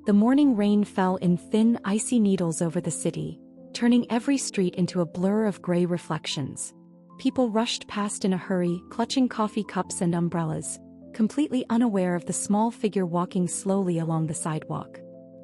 The morning rain fell in thin, icy needles over the city, turning every street into a blur of gray reflections. People rushed past in a hurry, clutching coffee cups and umbrellas, completely unaware of the small figure walking slowly along the sidewalk.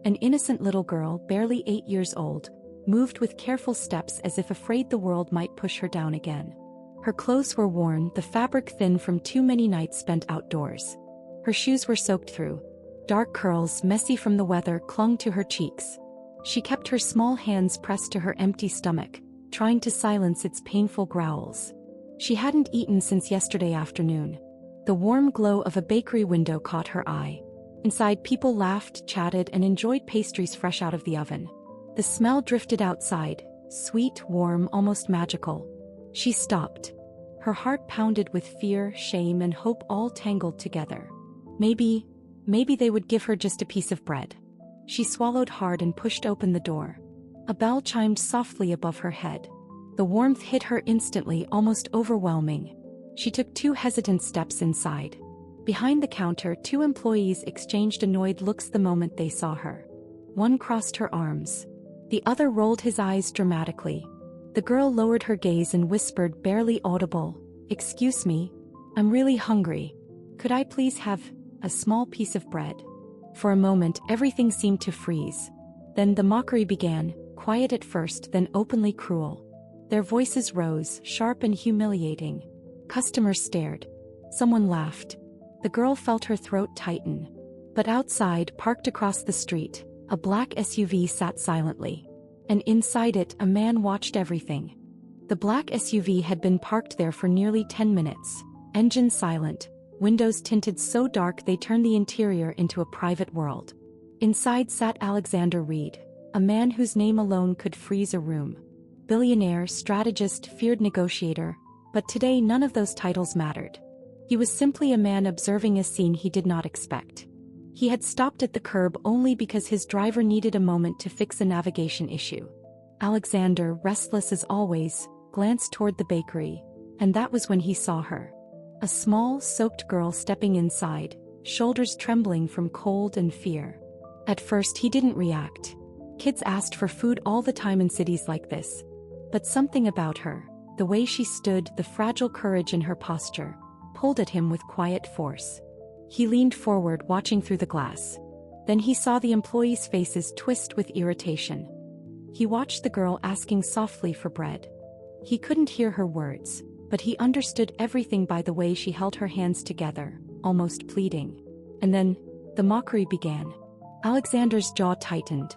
An innocent little girl, barely 8 years old, moved with careful steps as if afraid the world might push her down again. Her clothes were worn, the fabric thin from too many nights spent outdoors. Her shoes were soaked through. Dark curls, messy from the weather, clung to her cheeks. She kept her small hands pressed to her empty stomach, trying to silence its painful growls. She hadn't eaten since yesterday afternoon. The warm glow of a bakery window caught her eye. Inside, people laughed, chatted, and enjoyed pastries fresh out of the oven. The smell drifted outside, sweet, warm, almost magical. She stopped. Her heart pounded with fear, shame, and hope all tangled together. Maybe they would give her just a piece of bread. She swallowed hard and pushed open the door. A bell chimed softly above her head. The warmth hit her instantly, almost overwhelming. She took 2 hesitant steps inside. Behind the counter, 2 employees exchanged annoyed looks the moment they saw her. One crossed her arms. The other rolled his eyes dramatically. The girl lowered her gaze and whispered, barely audible, "Excuse me, I'm really hungry. Could I please have a small piece of bread?" For a moment, everything seemed to freeze. Then the mockery began, quiet at first, then openly cruel. Their voices rose, sharp and humiliating. Customers stared. Someone laughed. The girl felt her throat tighten. But outside, parked across the street, a black SUV sat silently. And inside it, a man watched everything. The black SUV had been parked there for nearly 10 minutes. Engine silent, windows tinted so dark they turned the interior into a private world. Inside sat Alexandre.S.B, a man whose name alone could freeze a room. Billionaire, strategist, feared negotiator, but today none of those titles mattered. He was simply a man observing a scene he did not expect. He had stopped at the curb only because his driver needed a moment to fix a navigation issue. Alexandre, restless as always, glanced toward the bakery, and that was when he saw her. A small, soaked girl stepping inside, shoulders trembling from cold and fear. At first he didn't react. Kids asked for food all the time in cities like this. But something about her, the way she stood, the fragile courage in her posture, pulled at him with quiet force. He leaned forward, watching through the glass. Then he saw the employees' faces twist with irritation. He watched the girl asking softly for bread. He couldn't hear her words, but he understood everything by the way she held her hands together, almost pleading. And then, the mockery began. Alexandre's jaw tightened.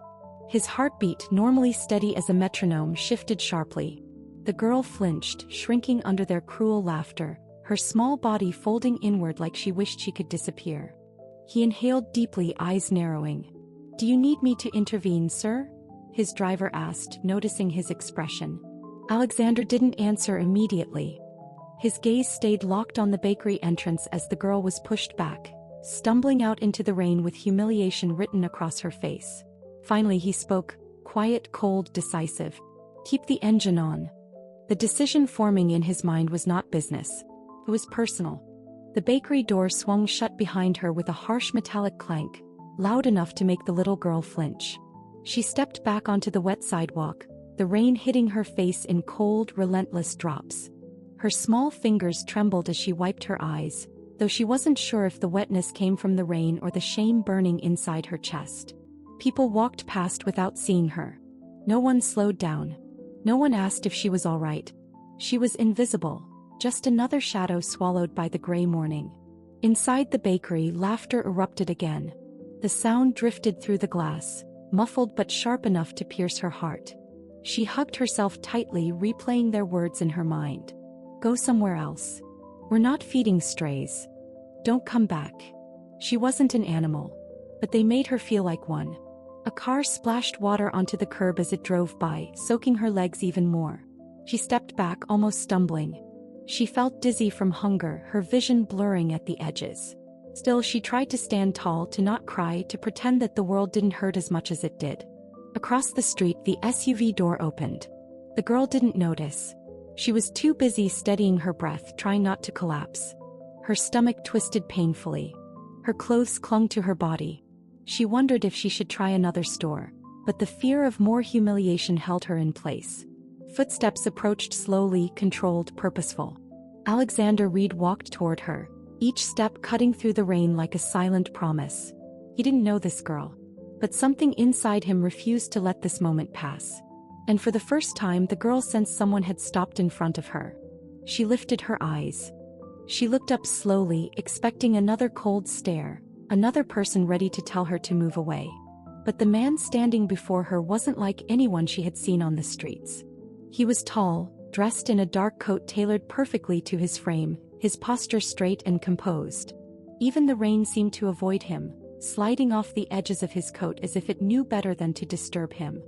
His heartbeat, normally steady as a metronome, shifted sharply. The girl flinched, shrinking under their cruel laughter, her small body folding inward like she wished she could disappear. He inhaled deeply, eyes narrowing. "Do you need me to intervene, sir?" his driver asked, noticing his expression. Alexandre didn't answer immediately. His gaze stayed locked on the bakery entrance as the girl was pushed back, stumbling out into the rain with humiliation written across her face. Finally he spoke, quiet, cold, decisive. "Keep the engine on." The decision forming in his mind was not business. It was personal. The bakery door swung shut behind her with a harsh metallic clank, loud enough to make the little girl flinch. She stepped back onto the wet sidewalk, the rain hitting her face in cold, relentless drops. Her small fingers trembled as she wiped her eyes, though she wasn't sure if the wetness came from the rain or the shame burning inside her chest. People walked past without seeing her. No one slowed down. No one asked if she was all right. She was invisible, just another shadow swallowed by the gray morning. Inside the bakery, laughter erupted again. The sound drifted through the glass, muffled but sharp enough to pierce her heart. She hugged herself tightly, replaying their words in her mind. "Go somewhere else. We're not feeding strays. Don't come back." She wasn't an animal, but they made her feel like one. A car splashed water onto the curb as it drove by, soaking her legs even more. She stepped back, almost stumbling. She felt dizzy from hunger, her vision blurring at the edges. Still, she tried to stand tall, to not cry, to pretend that the world didn't hurt as much as it did. Across the street, the SUV door opened. The girl didn't notice. She was too busy steadying her breath, trying not to collapse. Her stomach twisted painfully. Her clothes clung to her body. She wondered if she should try another store, but the fear of more humiliation held her in place. Footsteps approached slowly, controlled, purposeful. Alexander.S.B walked toward her, each step cutting through the rain like a silent promise. He didn't know this girl, but something inside him refused to let this moment pass. And for the first time, the girl sensed someone had stopped in front of her. She lifted her eyes. She looked up slowly, expecting another cold stare, another person ready to tell her to move away. But the man standing before her wasn't like anyone she had seen on the streets. He was tall, dressed in a dark coat tailored perfectly to his frame, his posture straight and composed. Even the rain seemed to avoid him, sliding off the edges of his coat as if it knew better than to disturb him.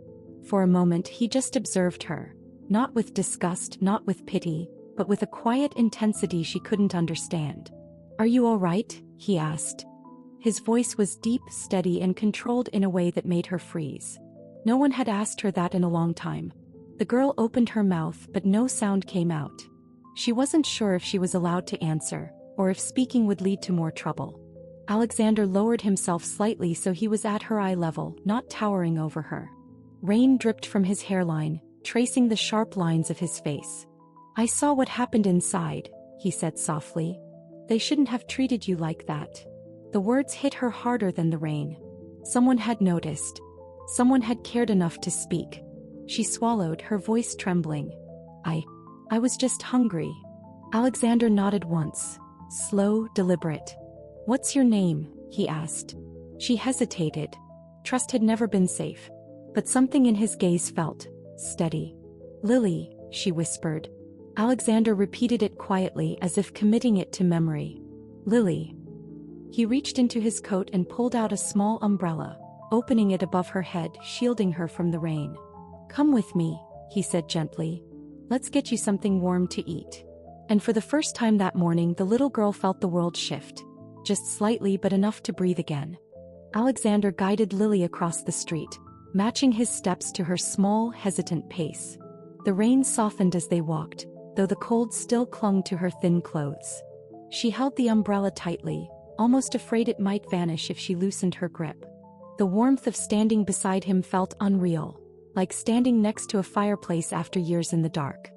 For a moment he just observed her, not with disgust, not with pity, but with a quiet intensity she couldn't understand. "Are you all right?" he asked. His voice was deep, steady, and controlled in a way that made her freeze. No one had asked her that in a long time. The girl opened her mouth, but no sound came out. She wasn't sure if she was allowed to answer, or if speaking would lead to more trouble. Alexander lowered himself slightly so he was at her eye level, not towering over her. Rain dripped from his hairline, tracing the sharp lines of his face. "I saw what happened inside," he said softly. "They shouldn't have treated you like that." The words hit her harder than the rain. Someone had noticed. Someone had cared enough to speak. She swallowed, her voice trembling. I was just hungry." Alexander nodded once. Slow, deliberate. "What's your name?" he asked. She hesitated. Trust had never been safe. But something in his gaze felt steady. "Lily," she whispered. Alexander repeated it quietly as if committing it to memory. "Lily." He reached into his coat and pulled out a small umbrella, opening it above her head, shielding her from the rain. "Come with me," he said gently. "Let's get you something warm to eat." And for the first time that morning the little girl felt the world shift. Just slightly, but enough to breathe again. Alexander guided Lily across the street, matching his steps to her small, hesitant pace. The rain softened as they walked, though the cold still clung to her thin clothes. She held the umbrella tightly, almost afraid it might vanish if she loosened her grip. The warmth of standing beside him felt unreal, like standing next to a fireplace after years in the dark.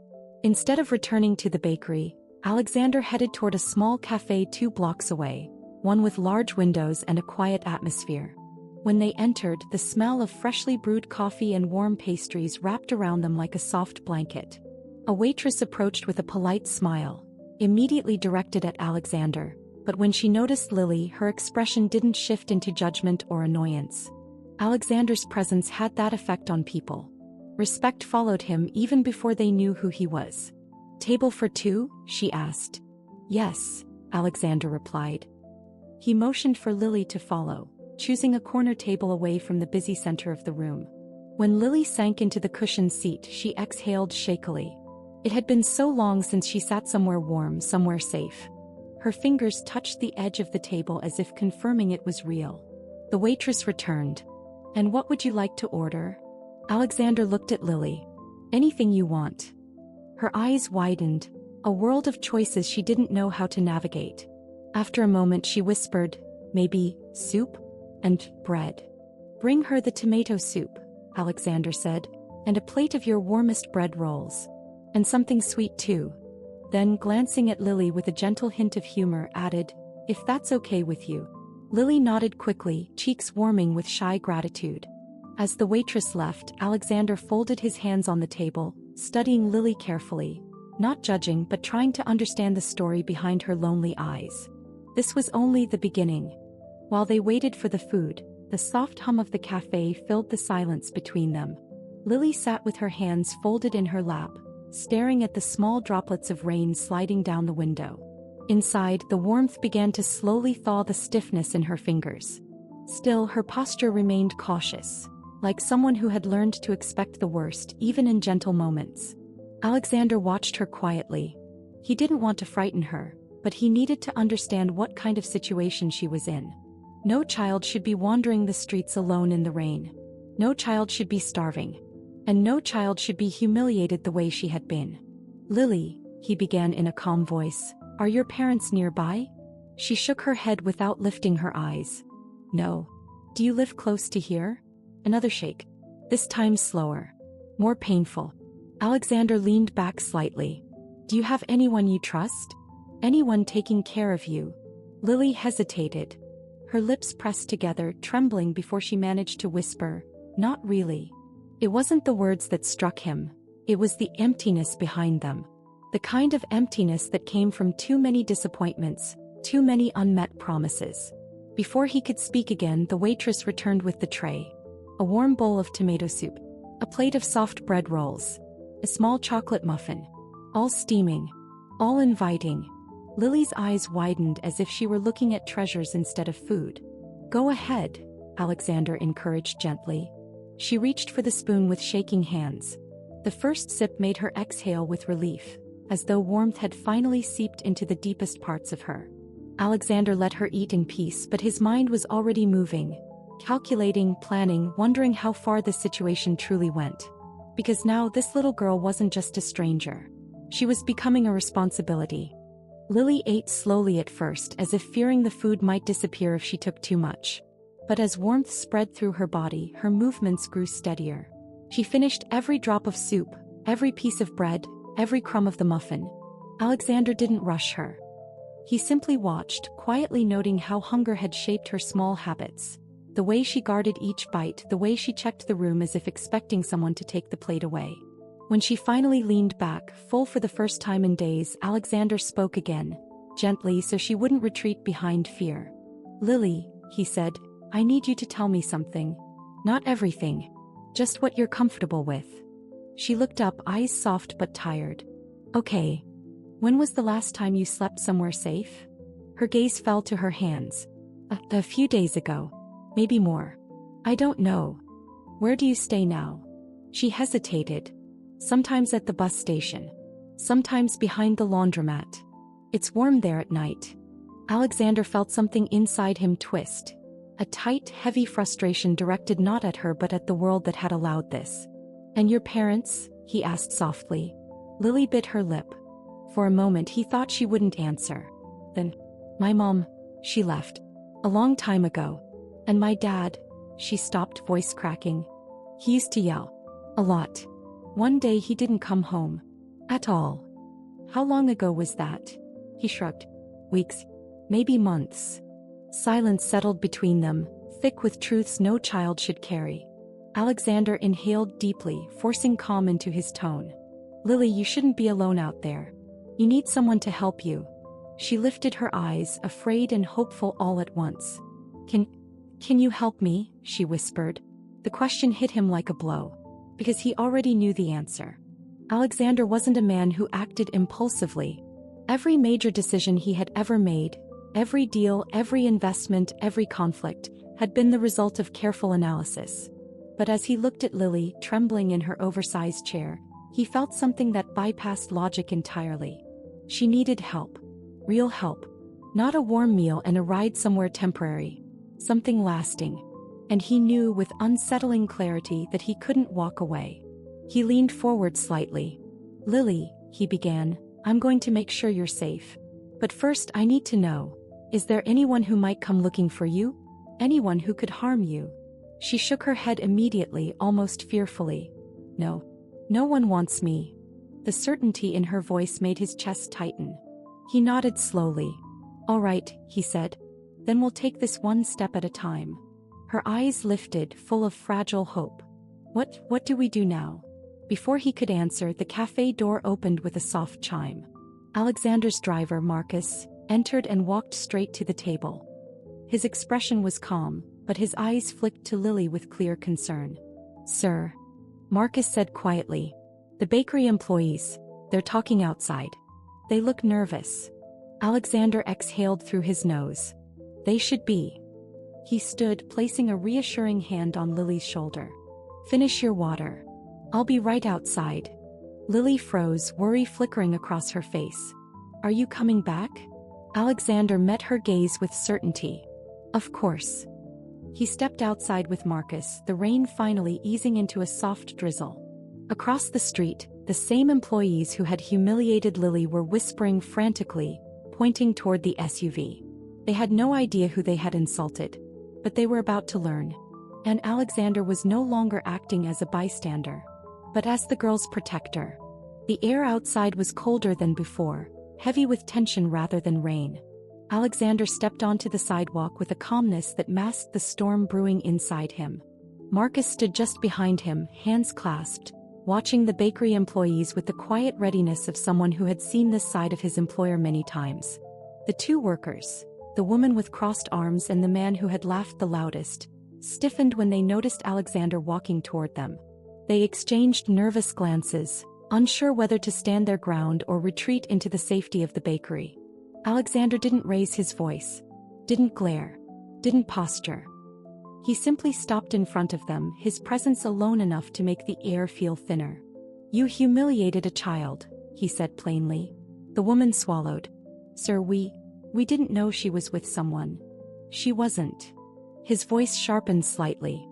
Instead of returning to the bakery, Alexander headed toward a small cafe 2 blocks away, one with large windows and a quiet atmosphere. When they entered, the smell of freshly brewed coffee and warm pastries wrapped around them like a soft blanket. A waitress approached with a polite smile, immediately directed at Alexander, but when she noticed Lily, her expression didn't shift into judgment or annoyance. Alexander's presence had that effect on people. Respect followed him even before they knew who he was. "Table for 2?" she asked. "Yes," Alexander replied. He motioned for Lily to follow, choosing a corner table away from the busy center of the room. When Lily sank into the cushioned seat, she exhaled shakily. It had been so long since she sat somewhere warm, somewhere safe. Her fingers touched the edge of the table as if confirming it was real. The waitress returned. "And what would you like to order?" Alexander looked at Lily. "Anything you want." Her eyes widened, a world of choices she didn't know how to navigate. After a moment she whispered, "Maybe soup? And bread." "Bring her the tomato soup," Alexander said, "and a plate of your warmest bread rolls. And something sweet too." Then, glancing at Lily with a gentle hint of humor, added, "If that's okay with you." Lily nodded quickly, cheeks warming with shy gratitude. As the waitress left, Alexander folded his hands on the table, studying Lily carefully, not judging but trying to understand the story behind her lonely eyes. This was only the beginning. While they waited for the food, the soft hum of the cafe filled the silence between them. Lily sat with her hands folded in her lap, staring at the small droplets of rain sliding down the window. Inside, the warmth began to slowly thaw the stiffness in her fingers. Still, her posture remained cautious, like someone who had learned to expect the worst, even in gentle moments. Alexander watched her quietly. He didn't want to frighten her, but he needed to understand what kind of situation she was in. No child should be wandering the streets alone in the rain. No child should be starving. And no child should be humiliated the way she had been. "Lily," he began in a calm voice, "are your parents nearby?" She shook her head without lifting her eyes. "No. Do you live close to here? Another shake. This time slower. More painful. Alexandre leaned back slightly. Do you have anyone you trust? Anyone taking care of you? Lily hesitated. Her lips pressed together, trembling before she managed to whisper, "Not really." It wasn't the words that struck him. It was the emptiness behind them. The kind of emptiness that came from too many disappointments, too many unmet promises. Before he could speak again, the waitress returned with the tray. A warm bowl of tomato soup. A plate of soft bread rolls. A small chocolate muffin. All steaming. All inviting. Lily's eyes widened as if she were looking at treasures instead of food. "Go ahead," Alexandre encouraged gently. She reached for the spoon with shaking hands. The first sip made her exhale with relief, as though warmth had finally seeped into the deepest parts of her. Alexandre let her eat in peace, but his mind was already moving, calculating, planning, wondering how far the situation truly went. Because now this little girl wasn't just a stranger. She was becoming a responsibility. Lily ate slowly at first, as if fearing the food might disappear if she took too much. But as warmth spread through her body, her movements grew steadier. She finished every drop of soup, every piece of bread, every crumb of the muffin. Alexandre didn't rush her. He simply watched, quietly noting how hunger had shaped her small habits. The way she guarded each bite, the way she checked the room as if expecting someone to take the plate away. When she finally leaned back, full for the first time in days, Alexandre spoke again, gently so she wouldn't retreat behind fear. "Lily," he said, "I need you to tell me something. Not everything. Just what you're comfortable with." She looked up, eyes soft but tired. "Okay. When was the last time you slept somewhere safe?" Her gaze fell to her hands. A few days ago. Maybe more. "I don't know. Where do you stay now?" She hesitated. "Sometimes at the bus station. Sometimes behind the laundromat. It's warm there at night." Alexandre felt something inside him twist. A tight, heavy frustration directed not at her but at the world that had allowed this. "And your parents?" he asked softly. Lily bit her lip. For a moment he thought she wouldn't answer. Then, "My mom, she left. A long time ago. And my dad," she stopped, voice cracking. "He used to yell. A lot. One day he didn't come home. At all." "How long ago was that?" He shrugged. "Weeks. Maybe months." Silence settled between them, thick with truths no child should carry. Alexandre inhaled deeply, forcing calm into his tone. "Lily, you shouldn't be alone out there. You need someone to help you." She lifted her eyes, afraid and hopeful all at once. Can you help me?" she whispered. The question hit him like a blow. Because he already knew the answer. Alexandre wasn't a man who acted impulsively. Every major decision he had ever made, every deal, every investment, every conflict, had been the result of careful analysis. But as he looked at Lily, trembling in her oversized chair, he felt something that bypassed logic entirely. She needed help. Real help. Not a warm meal and a ride somewhere temporary. Something lasting. And he knew with unsettling clarity that he couldn't walk away. He leaned forward slightly. "Lily," he began, "I'm going to make sure you're safe. But first I need to know, is there anyone who might come looking for you? Anyone who could harm you?" She shook her head immediately, almost fearfully. "No. No one wants me." The certainty in her voice made his chest tighten. He nodded slowly. "All right," he said. "Then we'll take this one step at a time." Her eyes lifted, full of fragile hope. What do we do now?" Before he could answer, the cafe door opened with a soft chime. Alexandre's driver, Marcus, entered and walked straight to the table. His expression was calm, but his eyes flicked to Lily with clear concern. "Sir," Marcus said quietly. "The bakery employees, they're talking outside. They look nervous." Alexandre exhaled through his nose. "They should be." He stood, placing a reassuring hand on Lily's shoulder. "Finish your water. I'll be right outside." Lily froze, worry flickering across her face. "Are you coming back?" Alexandre met her gaze with certainty. "Of course." He stepped outside with Marcus, the rain finally easing into a soft drizzle. Across the street, the same employees who had humiliated Lily were whispering frantically, pointing toward the SUV. They had no idea who they had insulted. But they were about to learn. And Alexandre was no longer acting as a bystander, but as the girl's protector. The air outside was colder than before, heavy with tension rather than rain. Alexandre stepped onto the sidewalk with a calmness that masked the storm brewing inside him. Marcus stood just behind him, hands clasped, watching the bakery employees with the quiet readiness of someone who had seen this side of his employer many times. The two workers, the woman with crossed arms and the man who had laughed the loudest, stiffened when they noticed Alexandre walking toward them. They exchanged nervous glances, unsure whether to stand their ground or retreat into the safety of the bakery. Alexandre didn't raise his voice, didn't glare, didn't posture. He simply stopped in front of them, his presence alone enough to make the air feel thinner. "You humiliated a child," he said plainly. The woman swallowed. "Sir, we didn't know she was with someone." "She wasn't." His voice sharpened slightly.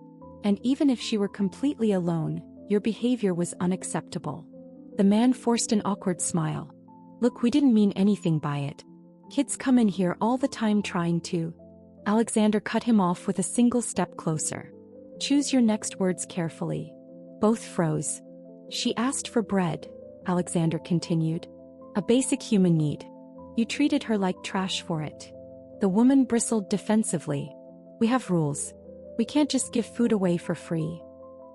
"And even if she were completely alone, your behavior was unacceptable." The man forced an awkward smile. "Look, we didn't mean anything by it. Kids come in here all the time trying to..." Alexandre cut him off with a single step closer. "Choose your next words carefully." Both froze. "She asked for bread," Alexandre continued. "A basic human need. You treated her like trash for it." The woman bristled defensively. "We have rules. We can't just give food away for free."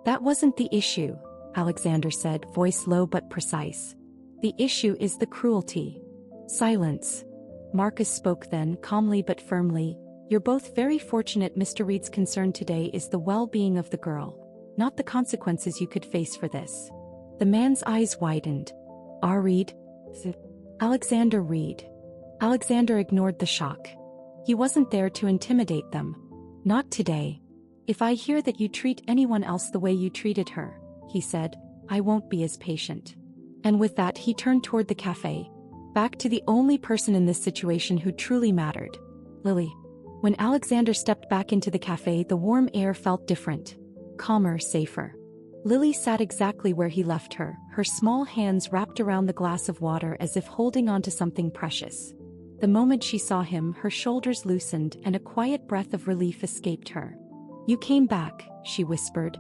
"That wasn't the issue," Alexandre said, voice low but precise. "The issue is the cruelty." Silence. Marcus spoke then, calmly but firmly. "You're both very fortunate. Mr. Reed's concern today is the well-being of the girl, not the consequences you could face for this." The man's eyes widened. "R. Reed?" "Alexandre Reed." Alexandre ignored the shock. He wasn't there to intimidate them. "Not today. If I hear that you treat anyone else the way you treated her," he said, "I won't be as patient." And with that he turned toward the cafe, back to the only person in this situation who truly mattered, Lily. When Alexandre stepped back into the cafe, the warm air felt different. Calmer, safer. Lily sat exactly where he left her, her small hands wrapped around the glass of water as if holding onto something precious. The moment she saw him, her shoulders loosened and a quiet breath of relief escaped her. "You came back," she whispered.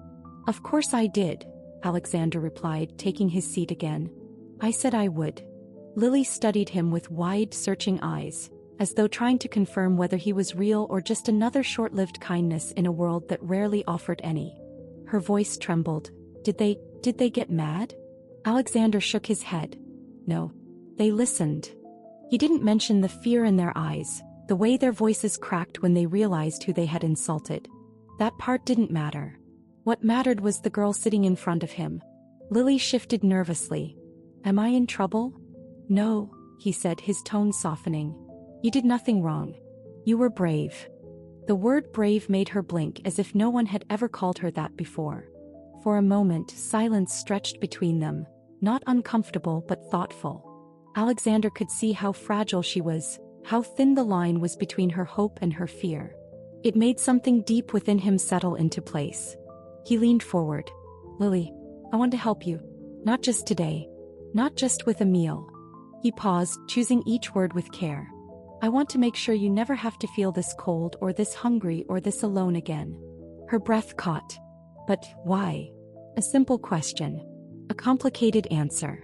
"Of course I did," Alexandre replied, taking his seat again. "I said I would." Lily studied him with wide, searching eyes, as though trying to confirm whether he was real or just another short-lived kindness in a world that rarely offered any. Her voice trembled. Did they get mad?" Alexandre shook his head. "No. They listened." He didn't mention the fear in their eyes, the way their voices cracked when they realized who they had insulted. That part didn't matter. What mattered was the girl sitting in front of him. Lily shifted nervously. "Am I in trouble?" "No," he said, his tone softening. "You did nothing wrong. You were brave." The word brave made her blink as if no one had ever called her that before. For a moment, silence stretched between them, not uncomfortable but thoughtful. Alexandre could see how fragile she was, how thin the line was between her hope and her fear. It made something deep within him settle into place. He leaned forward. "Lily, I want to help you. Not just today. Not just with a meal." He paused, choosing each word with care. "I want to make sure you never have to feel this cold or this hungry or this alone again." Her breath caught. "But why?" A simple question. A complicated answer.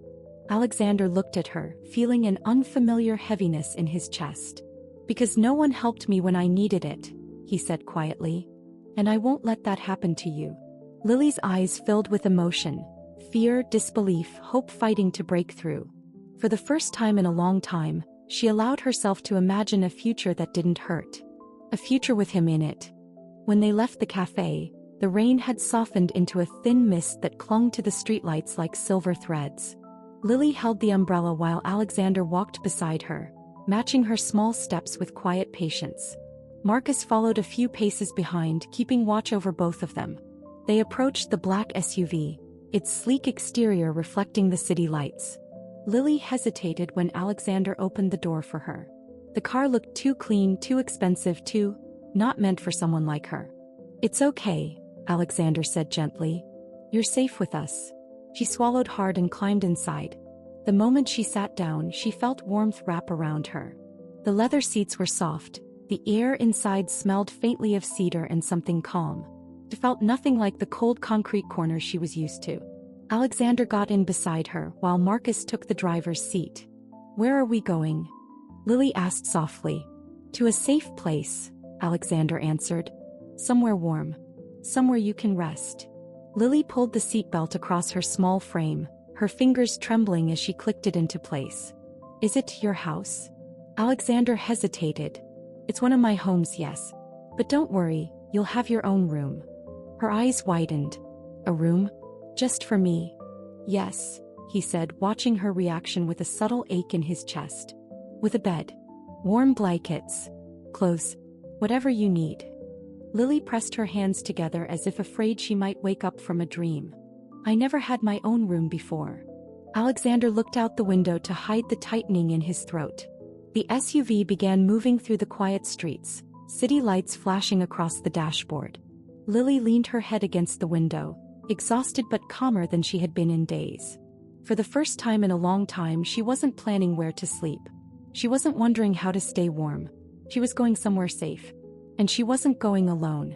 Alexandre looked at her, feeling an unfamiliar heaviness in his chest. "Because no one helped me when I needed it," he said quietly. "And I won't let that happen to you." Lily's eyes filled with emotion, fear, disbelief, hope fighting to break through. For the first time in a long time, she allowed herself to imagine a future that didn't hurt. A future with him in it. When they left the cafe, the rain had softened into a thin mist that clung to the streetlights like silver threads. Lily held the umbrella while Alexandre walked beside her, matching her small steps with quiet patience. Marcus followed a few paces behind, keeping watch over both of them. They approached the black SUV, its sleek exterior reflecting the city lights. Lily hesitated when Alexandre opened the door for her. The car looked too clean, too expensive, not meant for someone like her. "It's okay," Alexandre said gently. "You're safe with us." She swallowed hard and climbed inside. The moment she sat down, she felt warmth wrap around her. The leather seats were soft, The air inside smelled faintly of cedar and something calm. It felt nothing like the cold concrete corner she was used to. Alexandre got in beside her while Marcus took the driver's seat. "Where are we going?" Lily asked softly. "To a safe place," Alexandre answered. "Somewhere warm. Somewhere you can rest." Lily pulled the seatbelt across her small frame, her fingers trembling as she clicked it into place. "Is it your house?" Alexandre hesitated. "It's one of my homes, yes. But don't worry, you'll have your own room." Her eyes widened. "A room? Just for me?" "Yes," he said, watching her reaction with a subtle ache in his chest. "With a bed. Warm blankets. Clothes. Whatever you need." Lily pressed her hands together as if afraid she might wake up from a dream. "I never had my own room before." Alexandre looked out the window to hide the tightening in his throat. The SUV began moving through the quiet streets, city lights flashing across the dashboard. Lily leaned her head against the window, exhausted but calmer than she had been in days. For the first time in a long time, she wasn't planning where to sleep. She wasn't wondering how to stay warm. She was going somewhere safe. And she wasn't going alone.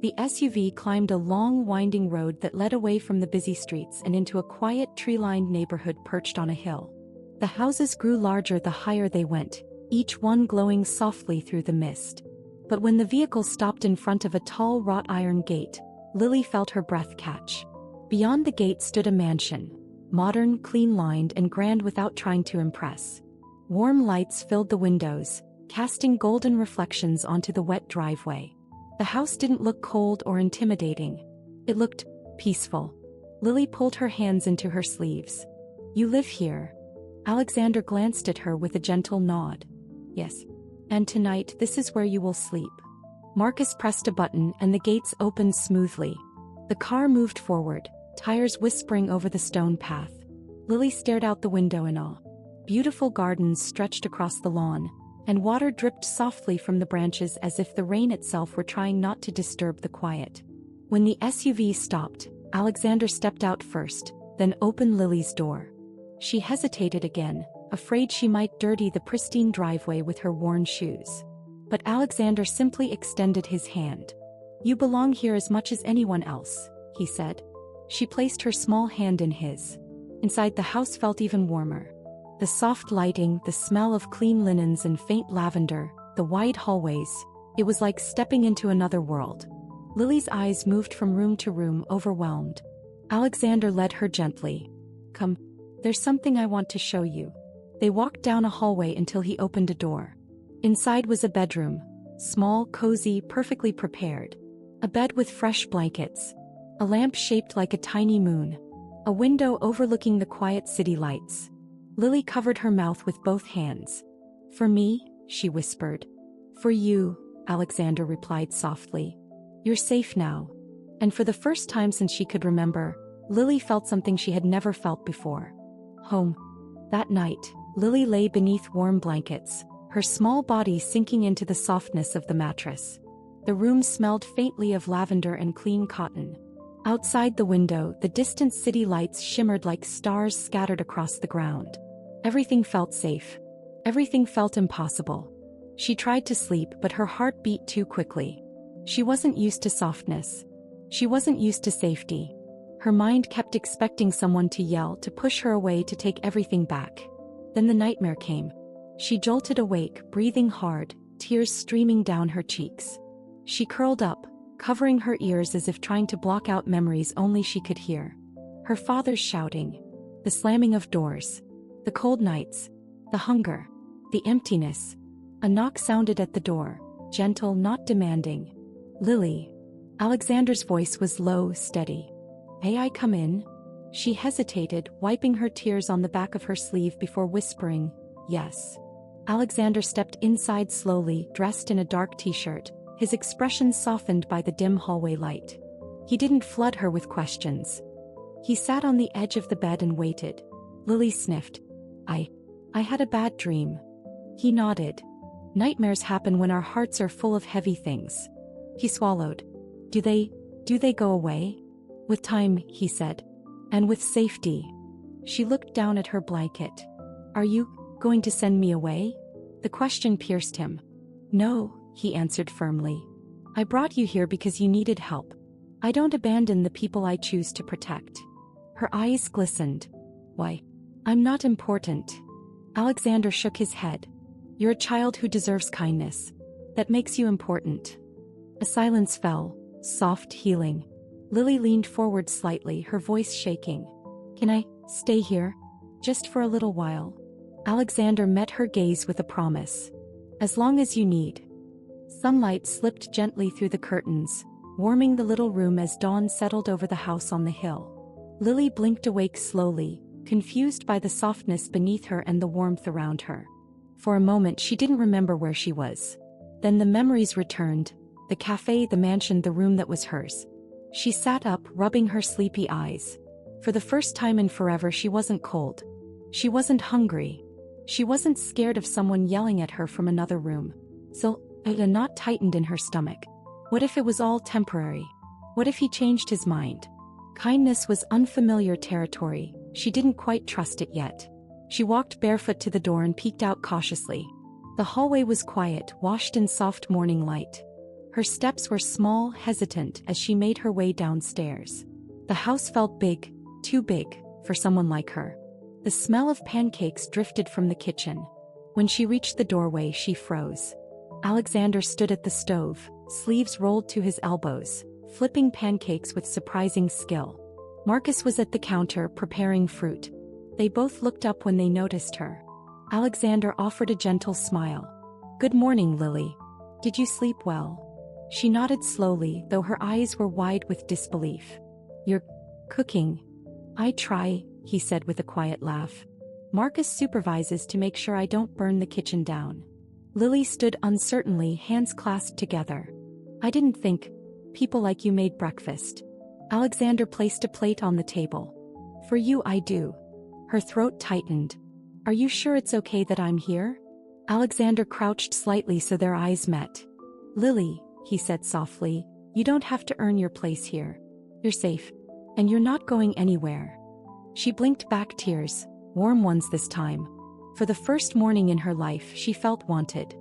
The SUV climbed a long, winding road that led away from the busy streets and into a quiet, tree-lined neighborhood perched on a hill. The houses grew larger the higher they went, each one glowing softly through the mist. But when the vehicle stopped in front of a tall wrought iron gate, Lily felt her breath catch. Beyond the gate stood a mansion, modern, clean-lined, and grand without trying to impress. Warm lights filled the windows, casting golden reflections onto the wet driveway. The house didn't look cold or intimidating. It looked peaceful. Lily pulled her hands into her sleeves. "You live here?" Alexandre glanced at her with a gentle nod. "Yes. And tonight this is where you will sleep." Marcus pressed a button and the gates opened smoothly. The car moved forward, tires whispering over the stone path. Lily stared out the window in awe. Beautiful gardens stretched across the lawn, and water dripped softly from the branches as if the rain itself were trying not to disturb the quiet. When the SUV stopped, Alexandre stepped out first, then opened Lily's door. She hesitated again, afraid she might dirty the pristine driveway with her worn shoes. But Alexandre simply extended his hand. "You belong here as much as anyone else," he said. She placed her small hand in his. Inside, the house felt even warmer. The soft lighting, the smell of clean linens and faint lavender, the wide hallways, it was like stepping into another world. Lily's eyes moved from room to room, overwhelmed. Alexandre led her gently. "Come, there's something I want to show you." They walked down a hallway until he opened a door. Inside was a bedroom, small, cozy, perfectly prepared. A bed with fresh blankets. A lamp shaped like a tiny moon. A window overlooking the quiet city lights. Lily covered her mouth with both hands. "For me?" she whispered. "For you," Alexandre replied softly. "You're safe now." And for the first time since she could remember, Lily felt something she had never felt before. Home. That night, Lily lay beneath warm blankets, her small body sinking into the softness of the mattress. The room smelled faintly of lavender and clean cotton. Outside the window, the distant city lights shimmered like stars scattered across the ground. Everything felt safe. Everything felt impossible. She tried to sleep, but her heart beat too quickly. She wasn't used to softness. She wasn't used to safety. Her mind kept expecting someone to yell, to push her away, to take everything back. Then the nightmare came. She jolted awake, breathing hard, tears streaming down her cheeks. She curled up, covering her ears as if trying to block out memories only she could hear. Her father's shouting. The slamming of doors. The cold nights. The hunger. The emptiness. A knock sounded at the door, gentle, not demanding. "Lily." Alexandre's voice was low, steady. "May I come in?" She hesitated, wiping her tears on the back of her sleeve before whispering, "Yes." Alexandre stepped inside slowly, dressed in a dark t-shirt, his expression softened by the dim hallway light. He didn't flood her with questions. He sat on the edge of the bed and waited. Lily sniffed. I had a bad dream." He nodded. "Nightmares happen when our hearts are full of heavy things." He swallowed. Do they go away?" "With time," he said. "And with safety." She looked down at her blanket. "Are you going to send me away?" The question pierced him. "No," he answered firmly. I brought you here because you needed help. I don't abandon the people I choose to protect. Her eyes glistened. Why? I'm not important. Alexander shook his head. You're a child who deserves kindness. That makes you important. A silence fell, soft, healing. Lily leaned forward slightly, her voice shaking. Can I stay here? Just for a little while. Alexander met her gaze with a promise. As long as you need. Sunlight slipped gently through the curtains, warming the little room as dawn settled over the house on the hill. Lily blinked awake slowly, confused by the softness beneath her and the warmth around her. For a moment she didn't remember where she was. Then the memories returned, the cafe, the mansion, the room that was hers. She sat up, rubbing her sleepy eyes. For the first time in forever she wasn't cold. She wasn't hungry. She wasn't scared of someone yelling at her from another room. So, a knot tightened in her stomach. What if it was all temporary? What if he changed his mind? Kindness was unfamiliar territory. She didn't quite trust it yet. She walked barefoot to the door and peeked out cautiously. The hallway was quiet, washed in soft morning light. Her steps were small, hesitant as she made her way downstairs. The house felt big, too big, for someone like her. The smell of pancakes drifted from the kitchen. When she reached the doorway, she froze. Alexander stood at the stove, sleeves rolled to his elbows, flipping pancakes with surprising skill. Marcus was at the counter, preparing fruit. They both looked up when they noticed her. Alexander offered a gentle smile. Good morning, Lily. Did you sleep well? She nodded slowly, though her eyes were wide with disbelief. You're cooking. I try, he said with a quiet laugh. Marcus supervises to make sure I don't burn the kitchen down. Lily stood uncertainly, hands clasped together. I didn't think people like you made breakfast. Alexander placed a plate on the table. For you I do. Her throat tightened. Are you sure it's okay that I'm here? Alexander crouched slightly so their eyes met. Lily, he said softly, you don't have to earn your place here. You're safe. And you're not going anywhere. She blinked back, tears, warm ones this time. For the first morning in her life she felt wanted.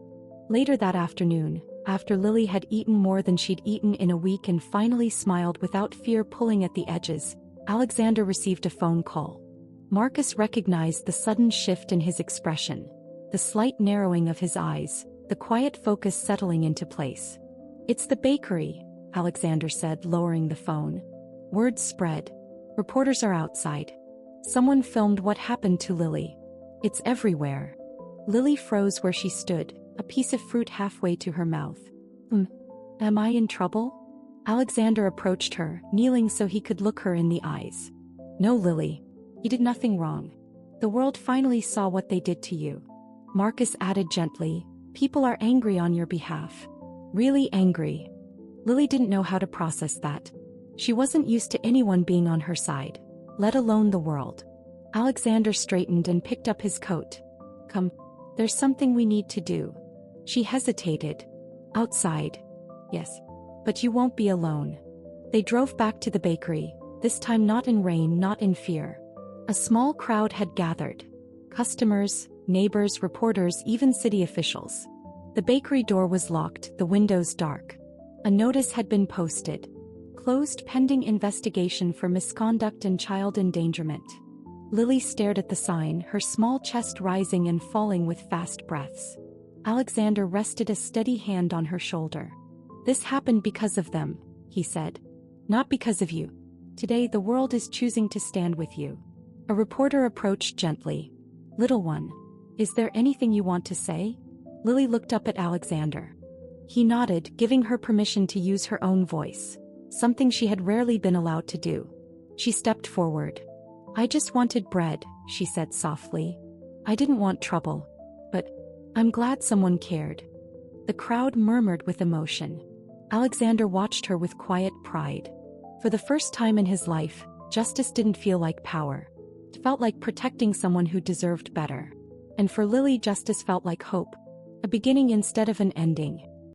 Later that afternoon, after Lily had eaten more than she'd eaten in a week and finally smiled without fear pulling at the edges, Alexander received a phone call. Marcus recognized the sudden shift in his expression, the slight narrowing of his eyes, the quiet focus settling into place. It's the bakery, Alexander said, lowering the phone. Word spread. Reporters are outside. Someone filmed what happened to Lily. It's everywhere. Lily froze where she stood, a piece of fruit halfway to her mouth. Am I in trouble? Alexander approached her, kneeling so he could look her in the eyes. No, Lily. You did nothing wrong. The world finally saw what they did to you. Marcus added gently, people are angry on your behalf. Really angry. Lily didn't know how to process that. She wasn't used to anyone being on her side, let alone the world. Alexander straightened and picked up his coat. Come, there's something we need to do. She hesitated. Outside. Yes. But you won't be alone. They drove back to the bakery, this time not in rain, not in fear. A small crowd had gathered. Customers, neighbors, reporters, even city officials. The bakery door was locked, the windows dark. A notice had been posted. Closed pending investigation for misconduct and child endangerment. Lily stared at the sign, her small chest rising and falling with fast breaths. Alexander rested a steady hand on her shoulder. This happened because of them, he said. Not because of you. Today the world is choosing to stand with you. A reporter approached gently. Little one, is there anything you want to say? Lily looked up at Alexander. He nodded, giving her permission to use her own voice, something she had rarely been allowed to do. She stepped forward. I just wanted bread, she said softly. I didn't want trouble. But I'm glad someone cared. The crowd murmured with emotion. Alexander watched her with quiet pride. For the first time in his life, justice didn't feel like power. It felt like protecting someone who deserved better. And for Lily, justice felt like hope. A beginning instead of an ending.